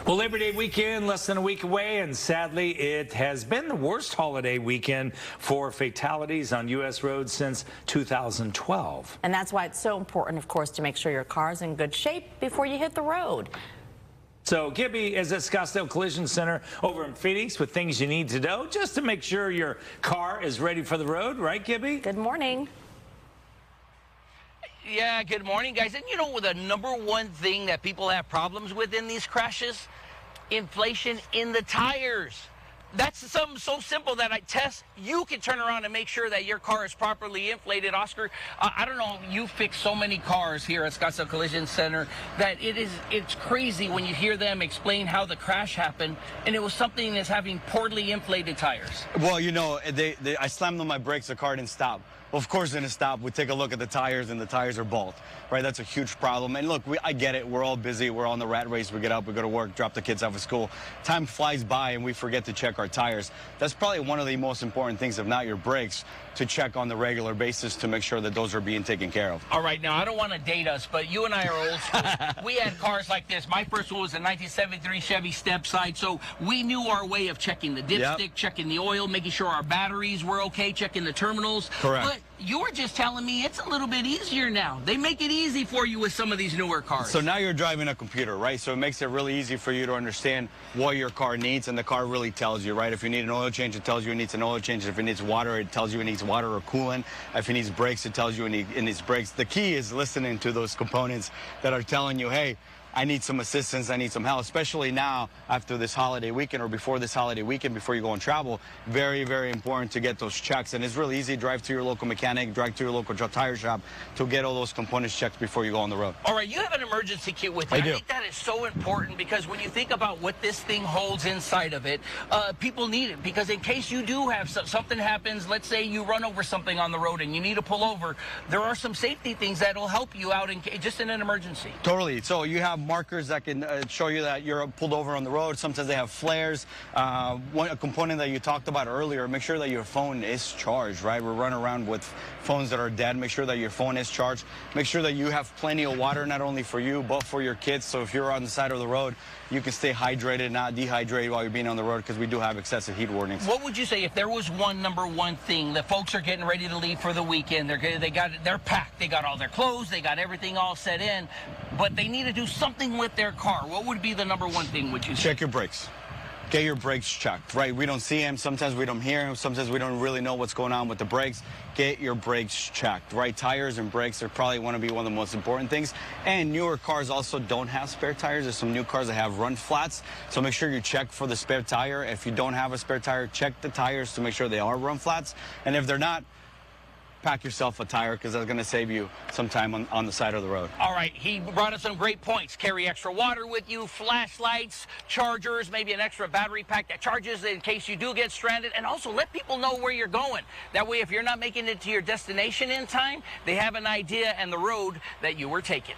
Well, Labor Day weekend, less than a week away, and sadly, it has been the worst holiday weekend for fatalities on U.S. roads since 2012. And that's why it's so important, of course, to make sure your car's in good shape before you hit the road. So Gibby is at Scottsdale Collision Center over in Phoenix with things you need to know just to make sure your car is ready for the road, right, Gibby? Good morning. Yeah, good morning, guys. And you know, the number one thing that people have problems with in these crashes? Inflation in the tires. That's something so simple that you can turn around and make sure that your car is properly inflated. Oscar, I don't know, you fix so many cars here at Scottsdale Collision Center that it's crazy when you hear them explain how the crash happened, and it was something that's having poorly inflated tires. Well, you know, I slammed on my brakes, the car didn't stop. Well, of course it didn't stop. We take a look at the tires, and the tires are bald, right? That's a huge problem. And look, I get it. We're all busy. We're on the rat race. We get up, we go to work, drop the kids off at school. Time flies by, and we forget to check our tires. That's probably one of the most important things, if not your brakes, to check on the regular basis to make sure that those are being taken care of. All right, now, I don't want to date us, but you and I are old school. We had cars like this. My first one was a 1973 Chevy Stepside, so we knew our way of checking the dipstick, checking the oil, making sure our batteries were okay, checking the terminals. Correct. But you were just telling me it's a little bit easier now. They make it easy for you with some of these newer cars. So now you're driving a computer, right? So it makes it really easy for you to understand what your car needs, and the car really tells you, right? If you need an oil change, it tells you it needs an oil change. If it needs water, it tells you it needs water or coolant. If it needs brakes, it tells you it needs brakes. The key is listening to those components that are telling you, hey, I need some assistance, I need some help, especially now after this holiday weekend or before this holiday weekend, before you go and travel. Very, very important to get those checks. And it's really easy. Drive to your local mechanic, drive to your local tire shop to get all those components checked before you go on the road. All right, you have an emergency kit with you. I do. I think that is so important because when you think about what this thing holds inside of it, people need it because in case you do have something happens, let's say you run over something on the road and you need to pull over, there are some safety things that will help you out just in an emergency. Totally. So you have markers that can show you that you're pulled over on the road. Sometimes they have flares. A component that you talked about earlier, make sure that your phone is charged, right? We're running around with phones that are dead. Make sure that your phone is charged. Make sure that you have plenty of water, not only for you, but for your kids. So if you're on the side of the road, you can stay hydrated, not dehydrated while you're being on the road, because we do have excessive heat warnings. What would you say if there was number one thing that folks are getting ready to leave for the weekend? They're packed. They got all their clothes. They got everything all set in, but they need to do something with their car. What would be the number one thing, would you say? Check your brakes. Get your brakes checked, right? We don't see them. Sometimes we don't hear them. Sometimes we don't really know what's going on with the brakes. Get your brakes checked, right? Tires and brakes are probably want to be one of the most important things. And newer cars also don't have spare tires. There's some new cars that have run flats. So make sure you check for the spare tire. If you don't have a spare tire, check the tires to make sure they are run flats. And if they're not, pack yourself a tire because that's going to save you some time on the side of the road. All right, he brought us some great points. Carry extra water with you, flashlights, chargers, maybe an extra battery pack that charges in case you do get stranded, and also let people know where you're going. That way, if you're not making it to your destination in time, they have an idea and the road that you were taking.